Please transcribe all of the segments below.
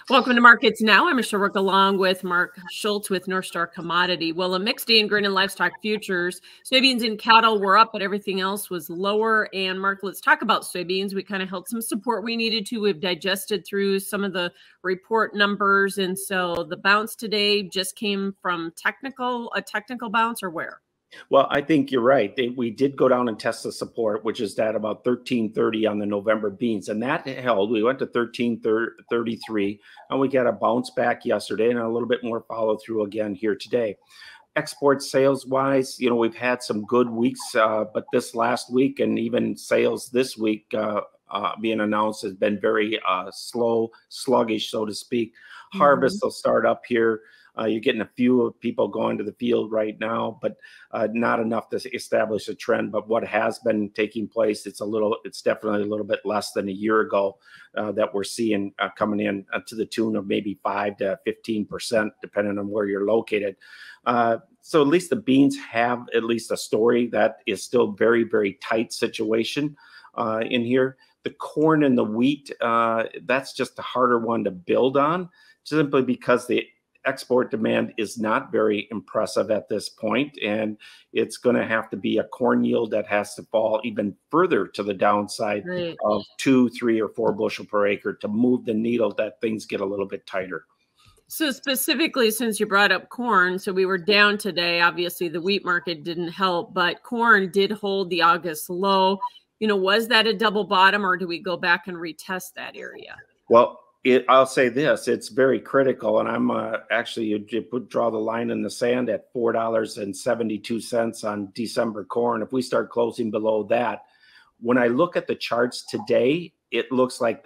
Welcome to Markets Now. I'm Michelle Rook along with Mark Schultz with Northstar Commodity. Well, a mixed day in grain and livestock futures. Soybeans and cattle were up, but everything else was lower. And Mark, let's talk about soybeans. We kind of held some support we needed to. We've digested through some of the report numbers. And so the bounce today just came from a technical bounce, or where? Well, I think you're right. We did go down and test the support, which is at about 1330 on the November beans, and that held. We went to 1333, and we got a bounce back yesterday and a little bit more follow through again here today. Export sales wise, we've had some good weeks, but this last week and even sales this week being announced has been very slow, sluggish, so to speak. Harvest will start up here. You're getting a few people going to the field right now, but not enough to establish a trend. But what has been taking place, it's definitely a little bit less than a year ago that we're seeing coming in to the tune of maybe 5 to 15%, depending on where you're located. So at least the beans have at least a story that is still very, very tight situation in here. The corn and the wheat, that's just a harder one to build on, simply because the export demand is not very impressive at this point, and it's going to have to be a corn yield that has to fall even further to the downside of 2, 3, or 4 bushel per acre to move the needle that things get a little bit tighter. So specifically, since you brought up corn, so we were down today. Obviously, the wheat market didn't help, but corn did hold the August low. Was that a double bottom, or do we go back and retest that area? Well, I'll say this, it's very critical, and I'm actually, you draw the line in the sand at $4.72 on December corn. If we start closing below that, when I look at the charts today, it looks like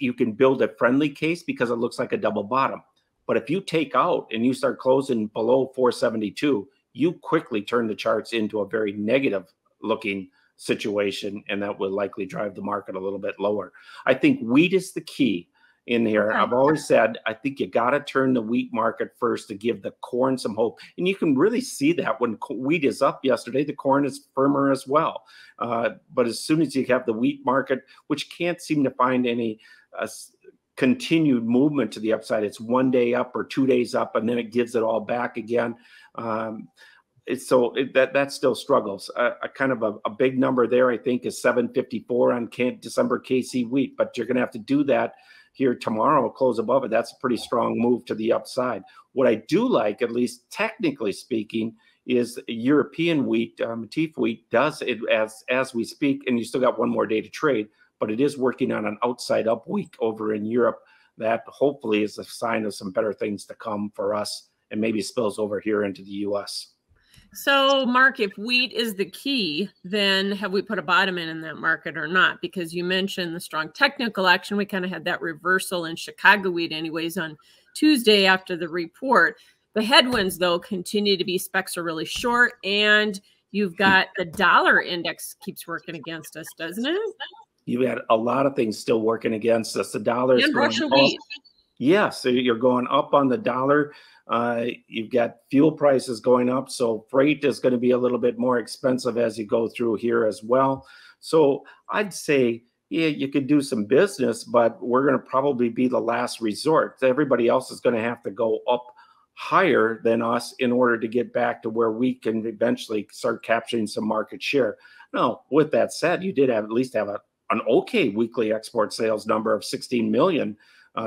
you can build a friendly case because it looks like a double bottom. But if you take out and you start closing below 472, you quickly turn the charts into a very negative looking situation, and that will likely drive the market a little bit lower. I think wheat is the key in here. I've always said, I think you got to turn the wheat market first to give the corn some hope. And you can really see that when wheat is up yesterday, the corn is firmer as well. But as soon as you have the wheat market, which can't seem to find any continued movement to the upside, it's 1 day up or 2 days up, and then it gives it all back again. That still struggles. A kind of a big number there, I think, is 754 on December KC wheat, but you're going to have to do that here tomorrow, close above it. That's a pretty strong move to the upside. What I do like, at least technically speaking, is European wheat, Matif wheat, does it as we speak, and you still got 1 more day to trade, but it is working on an outside up week over in Europe. That hopefully is a sign of some better things to come for us, and maybe spills over here into the U.S. So, Mark, if wheat is the key, then have we put a bottom in that market or not? Because you mentioned the strong technical action. We kind of had that reversal in Chicago wheat anyways on Tuesday after the report. The headwinds, though, continue to be specs are really short, and you've got the dollar index keeps working against us, doesn't it? You've got a lot of things still working against us. The dollar is going up. Yeah, so you're going up on the dollar. You've got fuel prices going up, so freight is going to be a little bit more expensive as you go through here as well. So I'd say, yeah, you could do some business, but we're going to probably be the last resort. Everybody else is going to have to go up higher than us in order to get back to where we can eventually start capturing some market share. Now, with that said, you did at least have an okay weekly export sales number of 16 million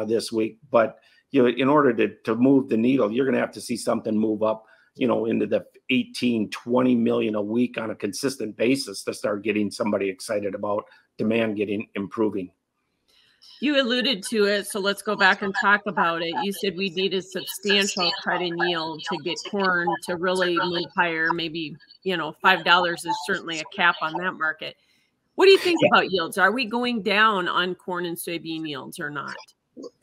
this week, but in order to move the needle, you're going to have to see something move up, into the 18, 20 million a week on a consistent basis to start getting somebody excited about demand improving. You alluded to it, so let's go back and talk about it. You said we need a substantial cut in yield to get corn to really move higher. Maybe, $5 is certainly a cap on that market. What do you think about yields? Are we going down on corn and soybean yields or not?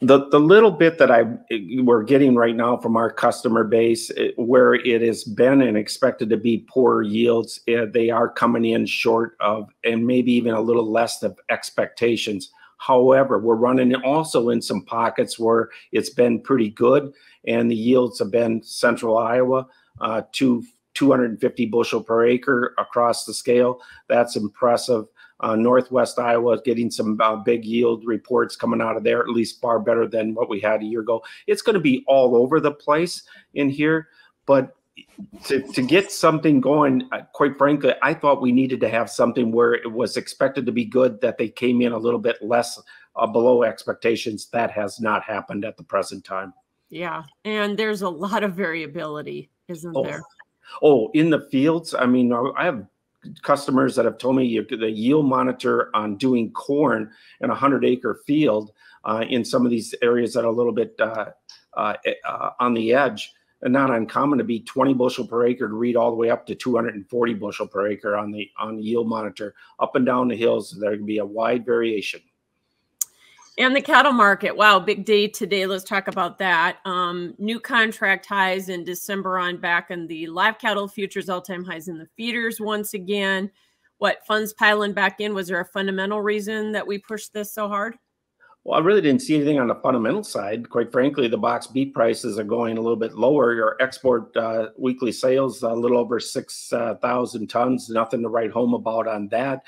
The little bit that we're getting right now from our customer base, where it has been and expected to be poor yields, they are coming in short of, and maybe even a little less of expectations. However, we're running also in some pockets where it's been pretty good, and the yields have been central Iowa to 250 bushel per acre across the scale. That's impressive. Northwest Iowa is getting some big yield reports coming out of there, at least far better than what we had a year ago. It's going to be all over the place in here, but to get something going, quite frankly, I thought we needed to have something where it was expected to be good, that they came in a little bit less below expectations. That has not happened at the present time. Yeah, and there's a lot of variability, isn't there? Oh, in the fields, I mean, I have customers that have told me the yield monitor on doing corn in a 100-acre field in some of these areas that are a little bit on the edge, and not uncommon to be 20 bushel per acre to read all the way up to 240 bushel per acre on the yield monitor. Up and down the hills, there can be a wide variation. And the cattle market, wow, big day today. Let's talk about that. New contract highs in December on back in the live cattle futures, all-time highs in the feeders once again. What, funds piling back in? Was there a fundamental reason that we pushed this so hard? Well, I really didn't see anything on the fundamental side. Quite frankly, the box beef prices are going a little bit lower. Your export weekly sales, a little over 6,000 tons, nothing to write home about on that.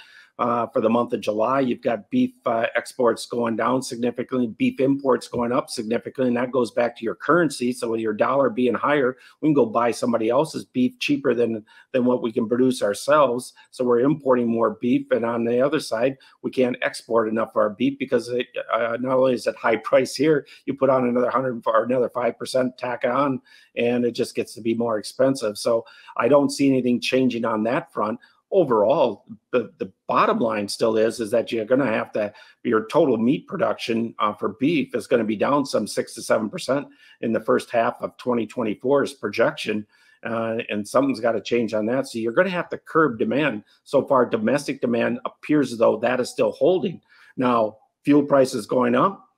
For the month of July, you've got beef exports going down significantly, beef imports going up significantly, and that goes back to your currency. So with your dollar being higher, we can go buy somebody else's beef cheaper than what we can produce ourselves. So we're importing more beef, and on the other side, we can't export enough of our beef because not only is it high price here, you put on another 100 or another 5% tack on, and it just gets to be more expensive. So I don't see anything changing on that front. Overall, the bottom line still is that you're going to have to, your total meat production for beef is going to be down some 6 to 7% in the first half of 2024's projection. And something's got to change on that. So you're going to have to curb demand. So far, domestic demand appears as though that is still holding. Now, fuel prices going up,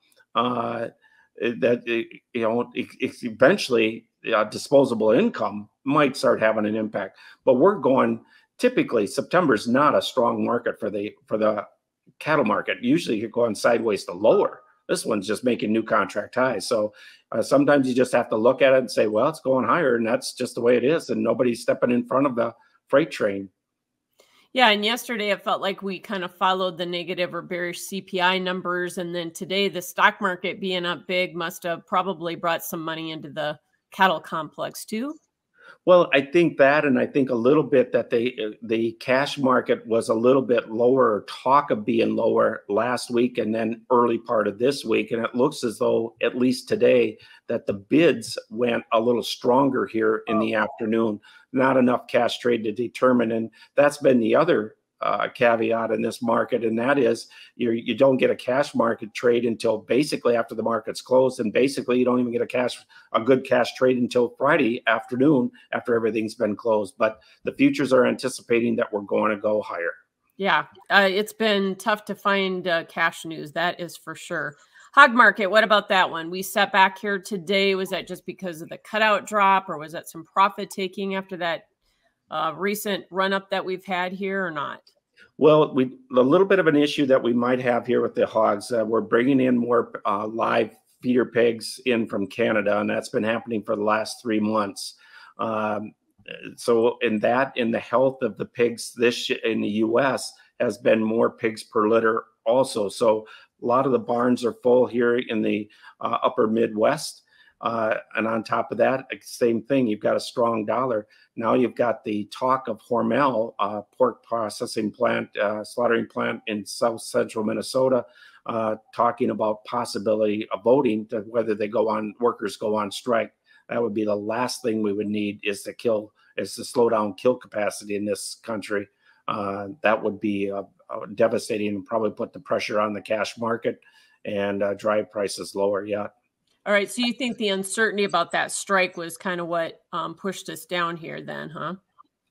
eventually disposable income might start having an impact. But we're going, typically September is not a strong market for the cattle market. Usually you're going sideways to lower. This one's just making new contract highs. So sometimes you just have to look at it and say, well, it's going higher, and that's just the way it is, and nobody's stepping in front of the freight train. Yeah, and yesterday it felt like we kind of followed the negative or bearish CPI numbers, and then today the stock market being up big must have probably brought some money into the cattle complex too. Well, I think that, and I think a little bit that the cash market was a little bit lower, or talk of being lower last week and then early part of this week. And it looks as though, at least today, that the bids went a little stronger here in the afternoon. Not enough cash trade to determine. And that's been the other caveat in this market, and that is you don't get a cash market trade until basically after the market's closed, and basically you don't even get a good cash trade until Friday afternoon after everything's been closed. But the futures are anticipating that we're going to go higher. Yeah, it's been tough to find cash news, that is for sure. Hog market, what about that one? We sat back here today. Was that just because of the cutout drop, or was that some profit taking after that recent run up that we've had here, or not? Well, a little bit of an issue that we might have here with the hogs. We're bringing in more live feeder pigs in from Canada, and that's been happening for the last 3 months. So in the health of the pigs in the U.S. has been more pigs per litter also. So a lot of the barns are full here in the upper Midwest. And on top of that, same thing, you've got a strong dollar. Now you've got the talk of Hormel, pork processing plant, slaughtering plant in south central Minnesota, talking about possibility of voting to whether workers go on strike. That would be the last thing we would need, is to slow down kill capacity in this country. That would be devastating and probably put the pressure on the cash market and drive prices lower. Yeah. All right. So you think the uncertainty about that strike was kind of what pushed us down here then, huh?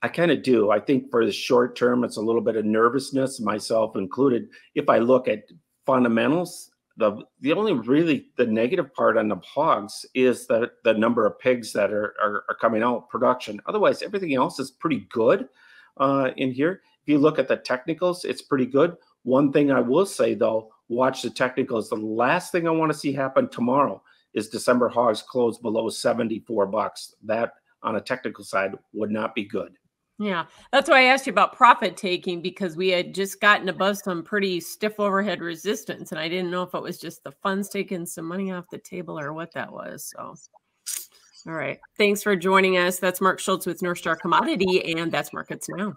I kind of do. I think for the short term, it's a little bit of nervousness, myself included. If I look at fundamentals, the only really the negative part on the hogs is the number of pigs that are coming out, production. Otherwise, everything else is pretty good in here. If you look at the technicals, it's pretty good. One thing I will say, though, watch the technicals. The last thing I want to see happen tomorrow is December hogs close below $74. That, on a technical side, would not be good. Yeah, that's why I asked you about profit taking, because we had just gotten above some pretty stiff overhead resistance, and I didn't know if it was just the funds taking some money off the table or what that was. So, all right. Thanks for joining us. That's Mark Schultz with Northstar Commodity, and that's Markets Now.